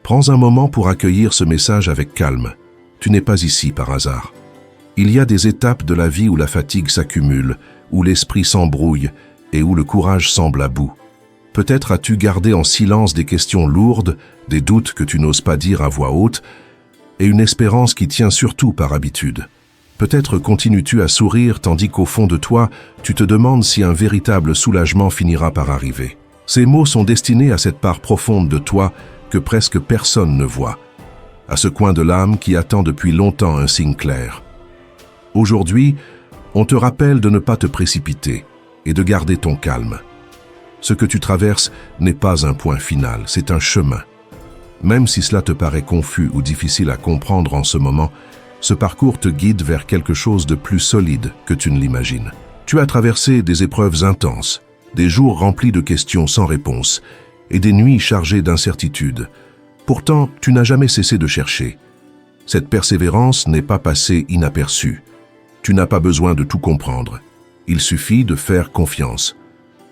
Prends un moment pour accueillir ce message avec calme. Tu n'es pas ici par hasard. Il y a des étapes de la vie où la fatigue s'accumule, où l'esprit s'embrouille et où le courage semble à bout. Peut-être as-tu gardé en silence des questions lourdes, des doutes que tu n'oses pas dire à voix haute, et une espérance qui tient surtout par habitude. Peut-être continues-tu à sourire tandis qu'au fond de toi, tu te demandes si un véritable soulagement finira par arriver. Ces mots sont destinés à cette part profonde de toi que presque personne ne voit, à ce coin de l'âme qui attend depuis longtemps un signe clair. Aujourd'hui, on te rappelle de ne pas te précipiter et de garder ton calme. Ce que tu traverses n'est pas un point final, c'est un chemin. Même si cela te paraît confus ou difficile à comprendre en ce moment, ce parcours te guide vers quelque chose de plus solide que tu ne l'imagines. Tu as traversé des épreuves intenses, des jours remplis de questions sans réponse et des nuits chargées d'incertitudes. Pourtant, tu n'as jamais cessé de chercher. Cette persévérance n'est pas passée inaperçue. Tu n'as pas besoin de tout comprendre. Il suffit de faire confiance.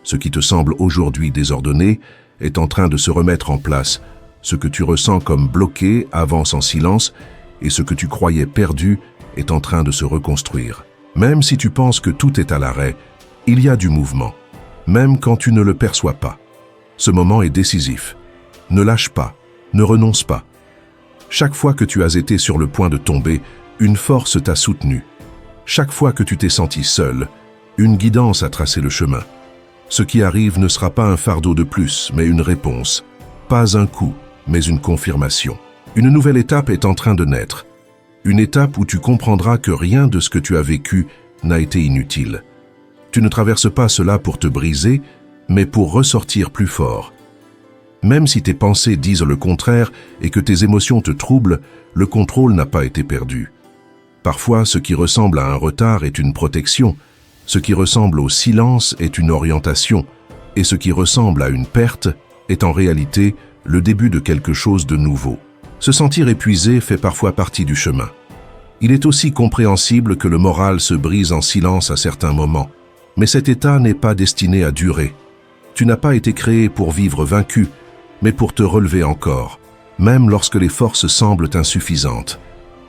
Ce qui te semble aujourd'hui désordonné est en train de se remettre en place. Ce que tu ressens comme bloqué avance en silence et ce que tu croyais perdu est en train de se reconstruire. Même si tu penses que tout est à l'arrêt, il y a du mouvement, même quand tu ne le perçois pas. Ce moment est décisif. Ne lâche pas, ne renonce pas. Chaque fois que tu as été sur le point de tomber, une force t'a soutenu. Chaque fois que tu t'es senti seul, une guidance a tracé le chemin. Ce qui arrive ne sera pas un fardeau de plus, mais une réponse. Pas un coup, mais une confirmation. Une nouvelle étape est en train de naître. Une étape où tu comprendras que rien de ce que tu as vécu n'a été inutile. Tu ne traverses pas cela pour te briser, mais pour ressortir plus fort. Même si tes pensées disent le contraire et que tes émotions te troublent, le contrôle n'a pas été perdu. Parfois, ce qui ressemble à un retard est une protection, ce qui ressemble au silence est une orientation, et ce qui ressemble à une perte est en réalité le début de quelque chose de nouveau. Se sentir épuisé fait parfois partie du chemin. Il est aussi compréhensible que le moral se brise en silence à certains moments, mais cet état n'est pas destiné à durer. Tu n'as pas été créé pour vivre vaincu, mais pour te relever encore, même lorsque les forces semblent insuffisantes.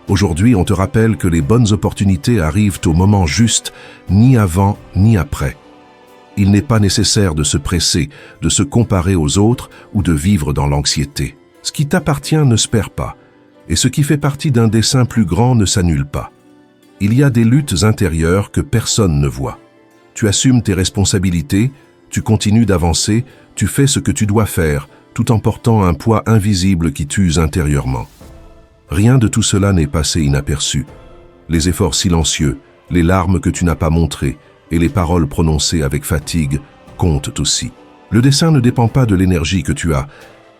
Aujourd'hui, on te rappelle que les bonnes opportunités arrivent au moment juste, ni avant ni après. Il n'est pas nécessaire de se presser, de se comparer aux autres ou de vivre dans l'anxiété. Ce qui t'appartient ne se perd pas, et ce qui fait partie d'un dessein plus grand ne s'annule pas. Il y a des luttes intérieures que personne ne voit. Tu assumes tes responsabilités, tu continues d'avancer, tu fais ce que tu dois faire, tout en portant un poids invisible qui t'use intérieurement. Rien de tout cela n'est passé inaperçu. Les efforts silencieux, les larmes que tu n'as pas montrées et les paroles prononcées avec fatigue comptent aussi. Le dessein ne dépend pas de l'énergie que tu as,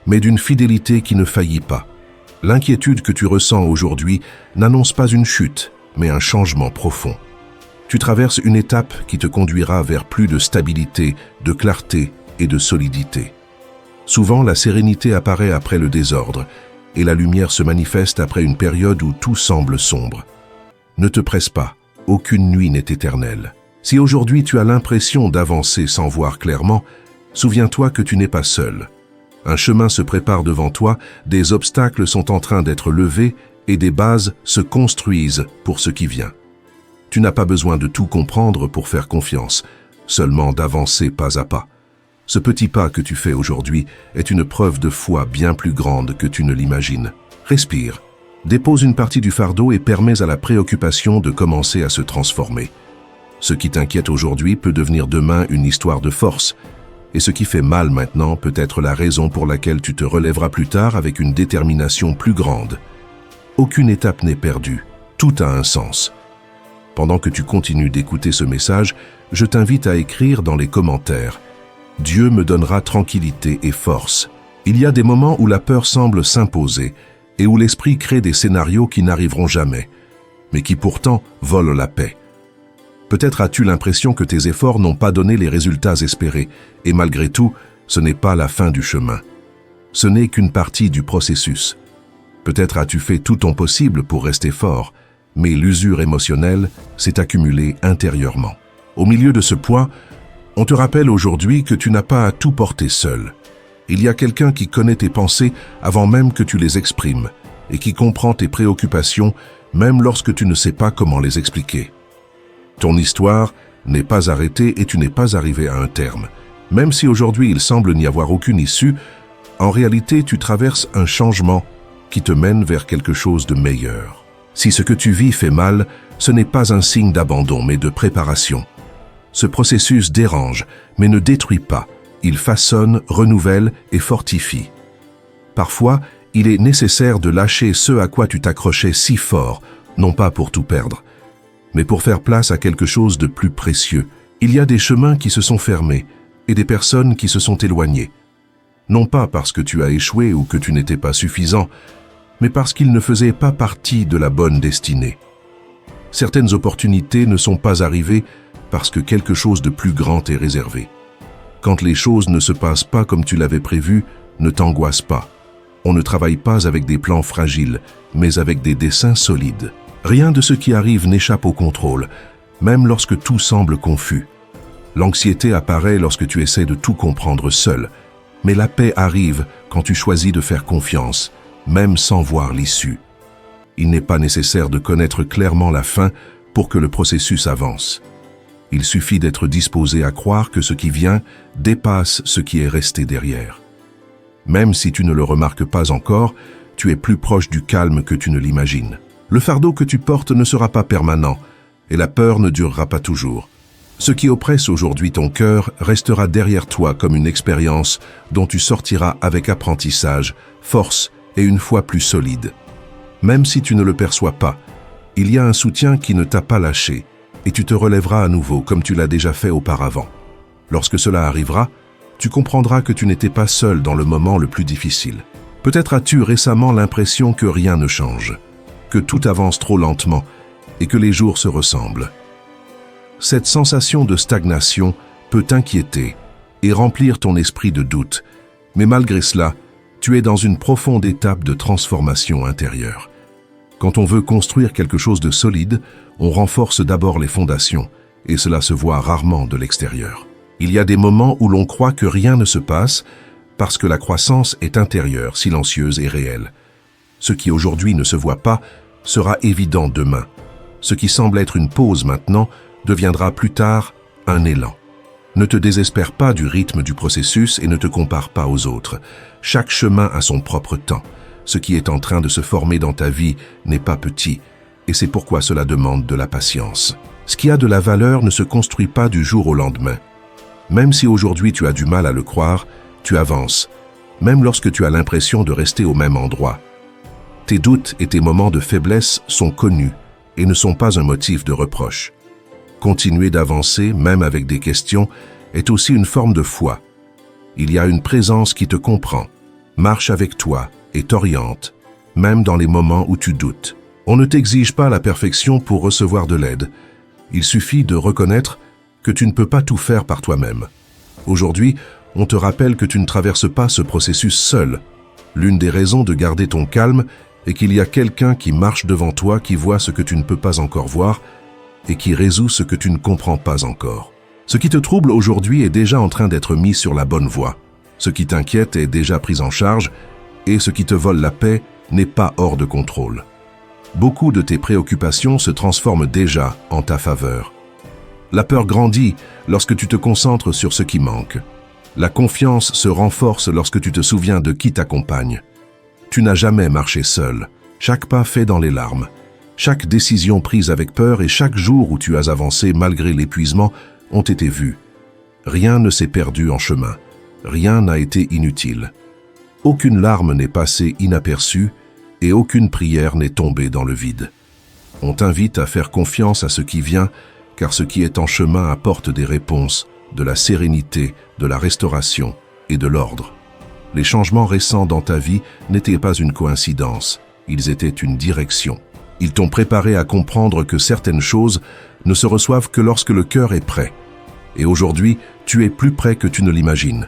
mais d'une fidélité qui ne faillit pas. L'inquiétude que tu ressens aujourd'hui n'annonce pas une chute, mais un changement profond. Tu traverses une étape qui te conduira vers plus de stabilité, de clarté et de solidité. Souvent, la sérénité apparaît après le désordre, et la lumière se manifeste après une période où tout semble sombre. Ne te presse pas, aucune nuit n'est éternelle. Si aujourd'hui tu as l'impression d'avancer sans voir clairement, souviens-toi que tu n'es pas seul. Un chemin se prépare devant toi, des obstacles sont en train d'être levés et des bases se construisent pour ce qui vient. Tu n'as pas besoin de tout comprendre pour faire confiance, seulement d'avancer pas à pas. Ce petit pas que tu fais aujourd'hui est une preuve de foi bien plus grande que tu ne l'imagines. Respire, dépose une partie du fardeau et permets à la préoccupation de commencer à se transformer. Ce qui t'inquiète aujourd'hui peut devenir demain une histoire de force, et ce qui fait mal maintenant peut être la raison pour laquelle tu te relèveras plus tard avec une détermination plus grande. Aucune étape n'est perdue, tout a un sens. Pendant que tu continues d'écouter ce message, je t'invite à écrire dans les commentaires « Dieu me donnera tranquillité et force ». Il y a des moments où la peur semble s'imposer et où l'esprit crée des scénarios qui n'arriveront jamais, mais qui pourtant volent la paix. Peut-être as-tu l'impression que tes efforts n'ont pas donné les résultats espérés, et malgré tout, ce n'est pas la fin du chemin. Ce n'est qu'une partie du processus. Peut-être as-tu fait tout ton possible pour rester fort, mais l'usure émotionnelle s'est accumulée intérieurement. Au milieu de ce poids, on te rappelle aujourd'hui que tu n'as pas à tout porter seul. Il y a quelqu'un qui connaît tes pensées avant même que tu les exprimes et qui comprend tes préoccupations même lorsque tu ne sais pas comment les expliquer. Ton histoire n'est pas arrêtée et tu n'es pas arrivé à un terme. Même si aujourd'hui il semble n'y avoir aucune issue, en réalité tu traverses un changement qui te mène vers quelque chose de meilleur. Si ce que tu vis fait mal, ce n'est pas un signe d'abandon mais de préparation. Ce processus dérange, mais ne détruit pas. Il façonne, renouvelle et fortifie. Parfois, il est nécessaire de lâcher ce à quoi tu t'accrochais si fort, non pas pour tout perdre, mais pour faire place à quelque chose de plus précieux. Il y a des chemins qui se sont fermés et des personnes qui se sont éloignées. Non pas parce que tu as échoué ou que tu n'étais pas suffisant, mais parce qu'ils ne faisaient pas partie de la bonne destinée. Certaines opportunités ne sont pas arrivées parce que quelque chose de plus grand est réservé. Quand les choses ne se passent pas comme tu l'avais prévu, ne t'angoisse pas. On ne travaille pas avec des plans fragiles, mais avec des dessins solides. Rien de ce qui arrive n'échappe au contrôle, même lorsque tout semble confus. L'anxiété apparaît lorsque tu essaies de tout comprendre seul, mais la paix arrive quand tu choisis de faire confiance, même sans voir l'issue. Il n'est pas nécessaire de connaître clairement la fin pour que le processus avance. Il suffit d'être disposé à croire que ce qui vient dépasse ce qui est resté derrière. Même si tu ne le remarques pas encore, tu es plus proche du calme que tu ne l'imagines. Le fardeau que tu portes ne sera pas permanent et la peur ne durera pas toujours. Ce qui oppresse aujourd'hui ton cœur restera derrière toi comme une expérience dont tu sortiras avec apprentissage, force et une foi plus solide. Même si tu ne le perçois pas, il y a un soutien qui ne t'a pas lâché et tu te relèveras à nouveau comme tu l'as déjà fait auparavant. Lorsque cela arrivera, tu comprendras que tu n'étais pas seul dans le moment le plus difficile. Peut-être as-tu récemment l'impression que rien ne change, que tout avance trop lentement et que les jours se ressemblent. Cette sensation de stagnation peut t'inquiéter et remplir ton esprit de doute, mais malgré cela, tu es dans une profonde étape de transformation intérieure. Quand on veut construire quelque chose de solide, on renforce d'abord les fondations, et cela se voit rarement de l'extérieur. Il y a des moments où l'on croit que rien ne se passe, parce que la croissance est intérieure, silencieuse et réelle. Ce qui aujourd'hui ne se voit pas sera évident demain. Ce qui semble être une pause maintenant deviendra plus tard un élan. Ne te désespère pas du rythme du processus et ne te compare pas aux autres. Chaque chemin a son propre temps. Ce qui est en train de se former dans ta vie n'est pas petit, et c'est pourquoi cela demande de la patience. Ce qui a de la valeur ne se construit pas du jour au lendemain. Même si aujourd'hui tu as du mal à le croire, tu avances, même lorsque tu as l'impression de rester au même endroit. Tes doutes et tes moments de faiblesse sont connus et ne sont pas un motif de reproche. Continuer d'avancer, même avec des questions, est aussi une forme de foi. Il y a une présence qui te comprend, marche avec toi et t'oriente, même dans les moments où tu doutes. On ne t'exige pas la perfection pour recevoir de l'aide. Il suffit de reconnaître que tu ne peux pas tout faire par toi-même. Aujourd'hui, on te rappelle que tu ne traverses pas ce processus seul. L'une des raisons de garder ton calme est qu'il y a quelqu'un qui marche devant toi, qui voit ce que tu ne peux pas encore voir et qui résout ce que tu ne comprends pas encore. Ce qui te trouble aujourd'hui est déjà en train d'être mis sur la bonne voie. Ce qui t'inquiète est déjà pris en charge et ce qui te vole la paix n'est pas hors de contrôle. Beaucoup de tes préoccupations se transforment déjà en ta faveur. La peur grandit lorsque tu te concentres sur ce qui manque. La confiance se renforce lorsque tu te souviens de qui t'accompagne. Tu n'as jamais marché seul. Chaque pas fait dans les larmes. Chaque décision prise avec peur et chaque jour où tu as avancé malgré l'épuisement ont été vus. Rien ne s'est perdu en chemin. Rien n'a été inutile. Aucune larme n'est passée inaperçue et aucune prière n'est tombée dans le vide. On t'invite à faire confiance à ce qui vient, car ce qui est en chemin apporte des réponses, de la sérénité, de la restauration et de l'ordre. Les changements récents dans ta vie n'étaient pas une coïncidence, ils étaient une direction. Ils t'ont préparé à comprendre que certaines choses ne se reçoivent que lorsque le cœur est prêt. Et aujourd'hui, tu es plus près que tu ne l'imagines.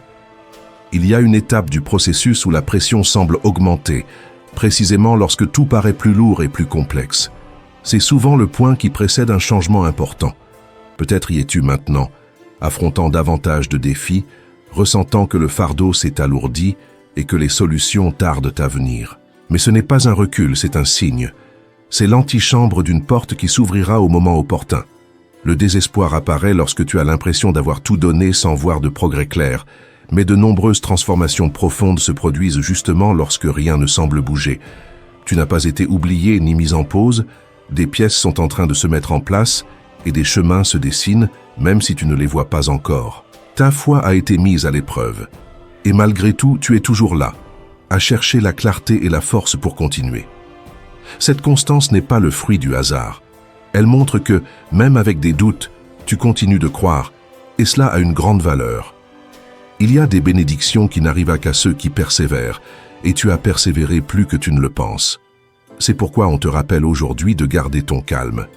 Il y a une étape du processus où la pression semble augmenter, précisément lorsque tout paraît plus lourd et plus complexe. C'est souvent le point qui précède un changement important. Peut-être y es-tu maintenant, affrontant davantage de défis, ressentant que le fardeau s'est alourdi et que les solutions tardent à venir. Mais ce n'est pas un recul, c'est un signe. C'est l'antichambre d'une porte qui s'ouvrira au moment opportun. Le désespoir apparaît lorsque tu as l'impression d'avoir tout donné sans voir de progrès clair, mais de nombreuses transformations profondes se produisent justement lorsque rien ne semble bouger. Tu n'as pas été oublié ni mis en pause, des pièces sont en train de se mettre en place et des chemins se dessinent, même si tu ne les vois pas encore. Ta foi a été mise à l'épreuve. Et malgré tout, tu es toujours là, à chercher la clarté et la force pour continuer. Cette constance n'est pas le fruit du hasard. Elle montre que, même avec des doutes, tu continues de croire, et cela a une grande valeur. Il y a des bénédictions qui n'arrivent qu'à ceux qui persévèrent, et tu as persévéré plus que tu ne le penses. C'est pourquoi on te rappelle aujourd'hui de garder ton calme.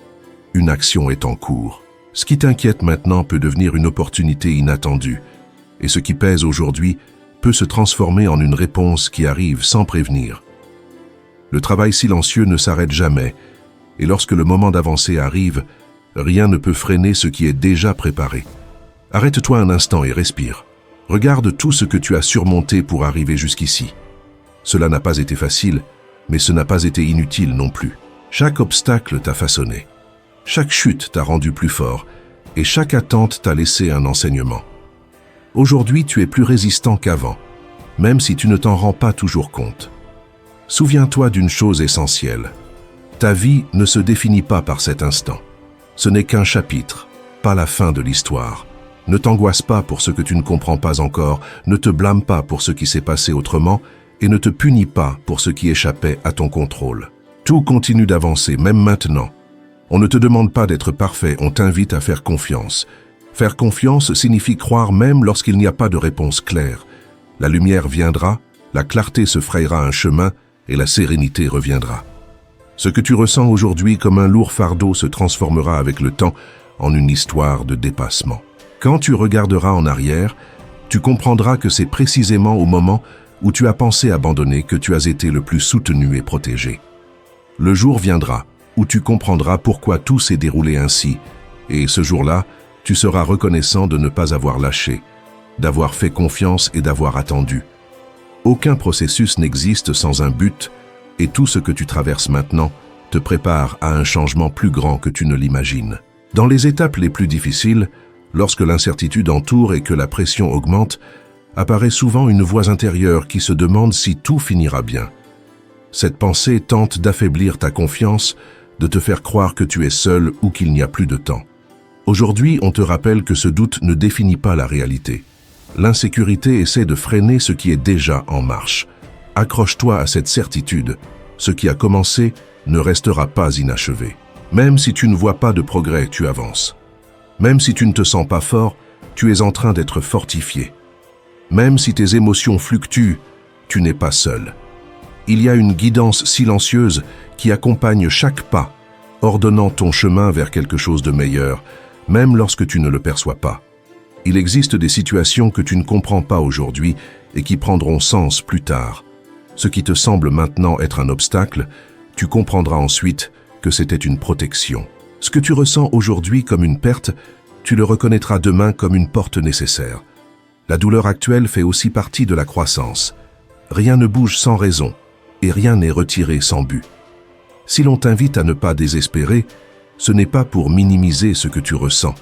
Une action est en cours. Ce qui t'inquiète maintenant peut devenir une opportunité inattendue, et ce qui pèse aujourd'hui peut se transformer en une réponse qui arrive sans prévenir. Le travail silencieux ne s'arrête jamais, et lorsque le moment d'avancer arrive, rien ne peut freiner ce qui est déjà préparé. Arrête-toi un instant et respire. Regarde tout ce que tu as surmonté pour arriver jusqu'ici. Cela n'a pas été facile, mais ce n'a pas été inutile non plus. Chaque obstacle t'a façonné. Chaque chute t'a rendu plus fort, et chaque attente t'a laissé un enseignement. Aujourd'hui, tu es plus résistant qu'avant, même si tu ne t'en rends pas toujours compte. Souviens-toi d'une chose essentielle. Ta vie ne se définit pas par cet instant. Ce n'est qu'un chapitre, pas la fin de l'histoire. Ne t'angoisse pas pour ce que tu ne comprends pas encore, ne te blâme pas pour ce qui s'est passé autrement, et ne te punis pas pour ce qui échappait à ton contrôle. Tout continue d'avancer, même maintenant. On ne te demande pas d'être parfait, on t'invite à faire confiance. Faire confiance signifie croire même lorsqu'il n'y a pas de réponse claire. La lumière viendra, la clarté se frayera un chemin et la sérénité reviendra. Ce que tu ressens aujourd'hui comme un lourd fardeau se transformera avec le temps en une histoire de dépassement. Quand tu regarderas en arrière, tu comprendras que c'est précisément au moment où tu as pensé abandonner que tu as été le plus soutenu et protégé. Le jour viendra où tu comprendras pourquoi tout s'est déroulé ainsi, et ce jour-là, tu seras reconnaissant de ne pas avoir lâché, d'avoir fait confiance et d'avoir attendu. Aucun processus n'existe sans un but, et tout ce que tu traverses maintenant te prépare à un changement plus grand que tu ne l'imagines. Dans les étapes les plus difficiles, lorsque l'incertitude entoure et que la pression augmente, apparaît souvent une voix intérieure qui se demande si tout finira bien. Cette pensée tente d'affaiblir ta confiance, de te faire croire que tu es seul ou qu'il n'y a plus de temps. Aujourd'hui, on te rappelle que ce doute ne définit pas la réalité. L'insécurité essaie de freiner ce qui est déjà en marche. Accroche-toi à cette certitude. Ce qui a commencé ne restera pas inachevé. Même si tu ne vois pas de progrès, tu avances. Même si tu ne te sens pas fort, tu es en train d'être fortifié. Même si tes émotions fluctuent, tu n'es pas seul. Il y a une guidance silencieuse qui accompagne chaque pas, ordonnant ton chemin vers quelque chose de meilleur, même lorsque tu ne le perçois pas. Il existe des situations que tu ne comprends pas aujourd'hui et qui prendront sens plus tard. Ce qui te semble maintenant être un obstacle, tu comprendras ensuite que c'était une protection. Ce que tu ressens aujourd'hui comme une perte, tu le reconnaîtras demain comme une porte nécessaire. La douleur actuelle fait aussi partie de la croissance. Rien ne bouge sans raison, et rien n'est retiré sans but. Si l'on t'invite à ne pas désespérer, ce n'est pas pour minimiser ce que tu ressens,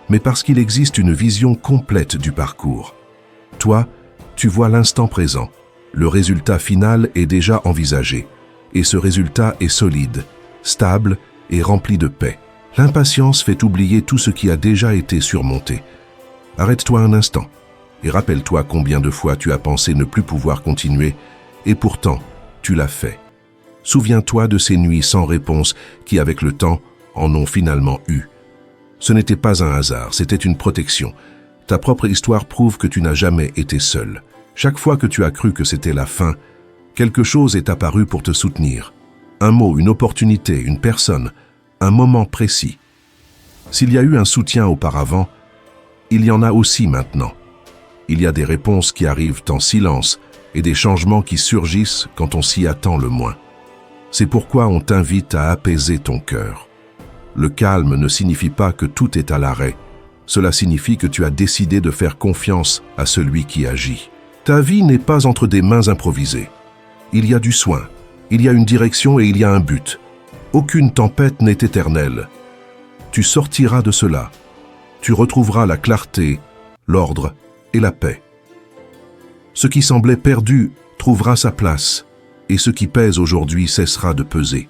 mais parce qu'il existe une vision complète du parcours. Toi, tu vois l'instant présent. Le résultat final est déjà envisagé, et ce résultat est solide, stable et rempli de paix. L'impatience fait oublier tout ce qui a déjà été surmonté. Arrête-toi un instant, et rappelle-toi combien de fois tu as pensé ne plus pouvoir continuer, et pourtant, tu l'as fait. Souviens-toi de ces nuits sans réponse qui, avec le temps, en ont finalement eu. Ce n'était pas un hasard, c'était une protection. Ta propre histoire prouve que tu n'as jamais été seul. Chaque fois que tu as cru que c'était la fin, quelque chose est apparu pour te soutenir. Un mot, une opportunité, une personne, un moment précis. S'il y a eu un soutien auparavant, il y en a aussi maintenant. Il y a des réponses qui arrivent en silence et des changements qui surgissent quand on s'y attend le moins. C'est pourquoi on t'invite à apaiser ton cœur. Le calme ne signifie pas que tout est à l'arrêt, Cela signifie que tu as décidé de faire confiance à celui qui agit. Ta vie n'est pas entre des mains improvisées. Il y a du soin, il y a une direction et il y a un but. Aucune tempête n'est éternelle. Tu sortiras de cela. Tu retrouveras la clarté, l'ordre et la paix. Ce qui semblait perdu trouvera sa place, et ce qui pèse aujourd'hui cessera de peser.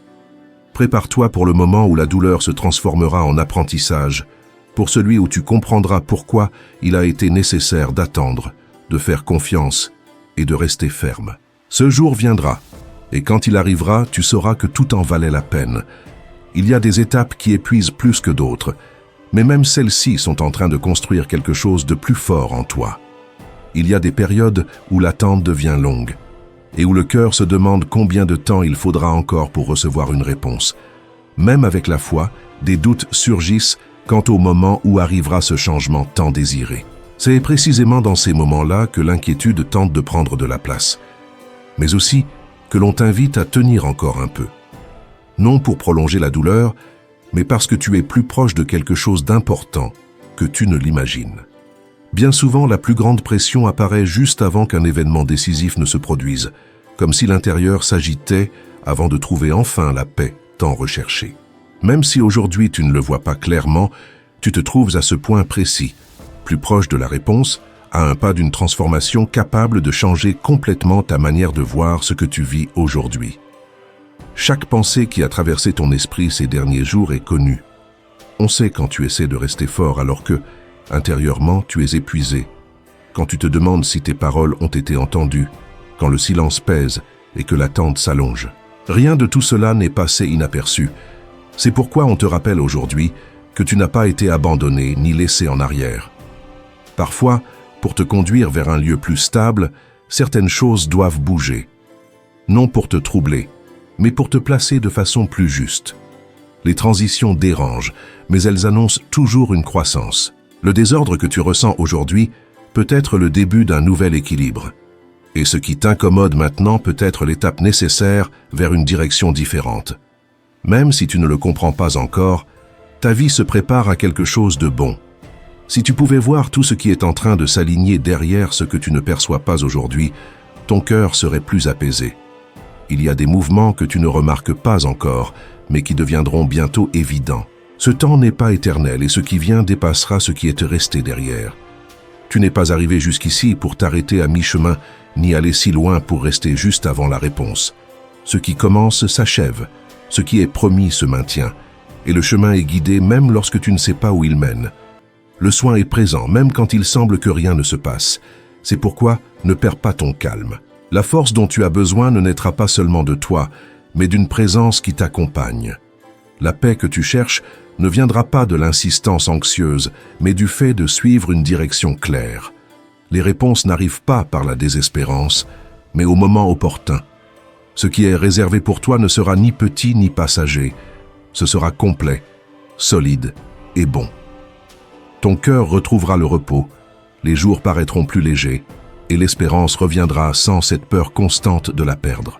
Prépare-toi pour le moment où la douleur se transformera en apprentissage, pour celui où tu comprendras pourquoi il a été nécessaire d'attendre, de faire confiance et de rester ferme. Ce jour viendra, et quand il arrivera, tu sauras que tout en valait la peine. Il y a des étapes qui épuisent plus que d'autres, mais même celles-ci sont en train de construire quelque chose de plus fort en toi. Il y a des périodes où l'attente devient longue, et où le cœur se demande combien de temps il faudra encore pour recevoir une réponse. Même avec la foi, des doutes surgissent quant au moment où arrivera ce changement tant désiré. C'est précisément dans ces moments-là que l'inquiétude tente de prendre de la place, mais aussi que l'on t'invite à tenir encore un peu. Non pour prolonger la douleur, mais parce que tu es plus proche de quelque chose d'important que tu ne l'imagines. Bien souvent, la plus grande pression apparaît juste avant qu'un événement décisif ne se produise, comme si l'intérieur s'agitait avant de trouver enfin la paix tant recherchée. Même si aujourd'hui tu ne le vois pas clairement, tu te trouves à ce point précis, plus proche de la réponse, à un pas d'une transformation capable de changer complètement ta manière de voir ce que tu vis aujourd'hui. Chaque pensée qui a traversé ton esprit ces derniers jours est connue. On sait quand tu essaies de rester fort alors que, intérieurement, tu es épuisé, quand tu te demandes si tes paroles ont été entendues, quand le silence pèse et que l'attente s'allonge. Rien de tout cela n'est passé inaperçu. C'est pourquoi on te rappelle aujourd'hui que tu n'as pas été abandonné ni laissé en arrière. Parfois, pour te conduire vers un lieu plus stable, certaines choses doivent bouger. Non pour te troubler, mais pour te placer de façon plus juste. Les transitions dérangent, mais elles annoncent toujours une croissance. Le désordre que tu ressens aujourd'hui peut être le début d'un nouvel équilibre. Et ce qui t'incommode maintenant peut être l'étape nécessaire vers une direction différente. Même si tu ne le comprends pas encore, ta vie se prépare à quelque chose de bon. Si tu pouvais voir tout ce qui est en train de s'aligner derrière ce que tu ne perçois pas aujourd'hui, ton cœur serait plus apaisé. Il y a des mouvements que tu ne remarques pas encore, mais qui deviendront bientôt évidents. Ce temps n'est pas éternel et ce qui vient dépassera ce qui est resté derrière. Tu n'es pas arrivé jusqu'ici pour t'arrêter à mi-chemin, ni aller si loin pour rester juste avant la réponse. Ce qui commence s'achève, ce qui est promis se maintient, et le chemin est guidé même lorsque tu ne sais pas où il mène. Le soin est présent même quand il semble que rien ne se passe. C'est pourquoi ne perds pas ton calme. La force dont tu as besoin ne naîtra pas seulement de toi, mais d'une présence qui t'accompagne. La paix que tu cherches ne viendra pas de l'insistance anxieuse, mais du fait de suivre une direction claire. Les réponses n'arrivent pas par la désespérance, mais au moment opportun. Ce qui est réservé pour toi ne sera ni petit ni passager. Ce sera complet, solide et bon. Ton cœur retrouvera le repos, les jours paraîtront plus légers, et l'espérance reviendra sans cette peur constante de la perdre.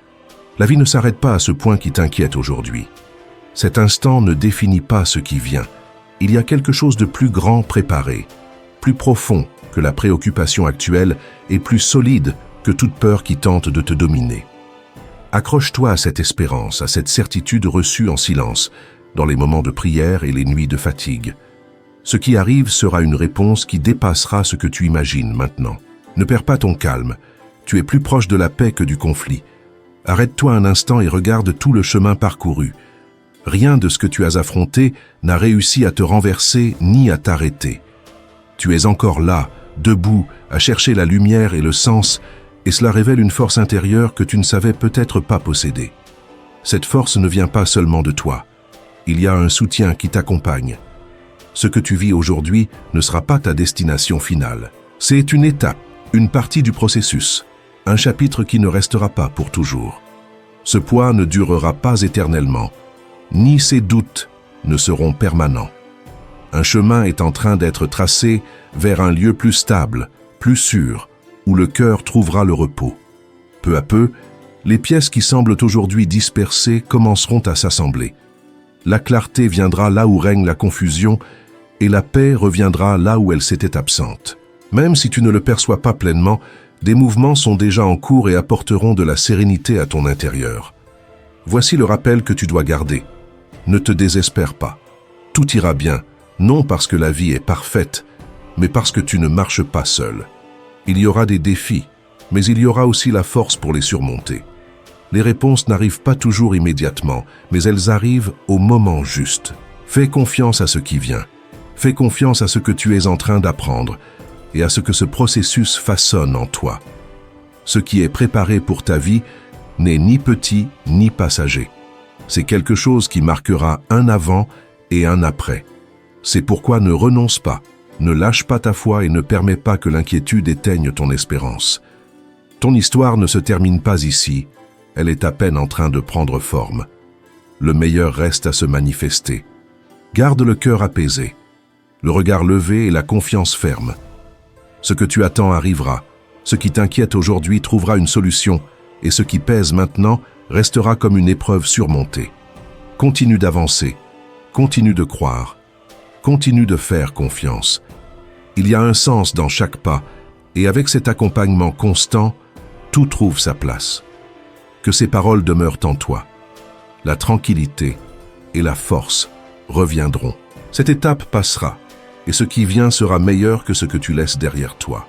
La vie ne s'arrête pas à ce point qui t'inquiète aujourd'hui. Cet instant ne définit pas ce qui vient. Il y a quelque chose de plus grand préparé, plus profond que la préoccupation actuelle et plus solide que toute peur qui tente de te dominer. Accroche-toi à cette espérance, à cette certitude reçue en silence, dans les moments de prière et les nuits de fatigue. Ce qui arrive sera une réponse qui dépassera ce que tu imagines maintenant. Ne perds pas ton calme, tu es plus proche de la paix que du conflit. Arrête-toi un instant et regarde tout le chemin parcouru. Rien de ce que tu as affronté n'a réussi à te renverser ni à t'arrêter. Tu es encore là, debout, à chercher la lumière et le sens, et cela révèle une force intérieure que tu ne savais peut-être pas posséder. Cette force ne vient pas seulement de toi. Il y a un soutien qui t'accompagne. Ce que tu vis aujourd'hui ne sera pas ta destination finale. C'est une étape, une partie du processus, un chapitre qui ne restera pas pour toujours. Ce poids ne durera pas éternellement, ni ces doutes ne seront permanents. Un chemin est en train d'être tracé vers un lieu plus stable, plus sûr, où le cœur trouvera le repos. Peu à peu, les pièces qui semblent aujourd'hui dispersées commenceront à s'assembler. La clarté viendra là où règne la confusion, et la paix reviendra là où elle s'était absente. Même si tu ne le perçois pas pleinement, des mouvements sont déjà en cours et apporteront de la sérénité à ton intérieur. Voici le rappel que tu dois garder. Ne te désespère pas. Tout ira bien, non parce que la vie est parfaite, mais parce que tu ne marches pas seul. Il y aura des défis, mais il y aura aussi la force pour les surmonter. Les réponses n'arrivent pas toujours immédiatement, mais elles arrivent au moment juste. Fais confiance à ce qui vient. Fais confiance à ce que tu es en train d'apprendre et à ce que ce processus façonne en toi. Ce qui est préparé pour ta vie n'est ni petit ni passager. C'est quelque chose qui marquera un avant et un après. C'est pourquoi ne renonce pas, ne lâche pas ta foi et ne permets pas que l'inquiétude éteigne ton espérance. Ton histoire ne se termine pas ici, elle est à peine en train de prendre forme. Le meilleur reste à se manifester. Garde le cœur apaisé, le regard levé et la confiance ferme. Ce que tu attends arrivera, ce qui t'inquiète aujourd'hui trouvera une solution, et ce qui pèse maintenant restera comme une épreuve surmontée. Continue d'avancer, continue de croire, continue de faire confiance. Il y a un sens dans chaque pas, et avec cet accompagnement constant, tout trouve sa place. Que ces paroles demeurent en toi. La tranquillité et la force reviendront. Cette étape passera, et ce qui vient sera meilleur que ce que tu laisses derrière toi.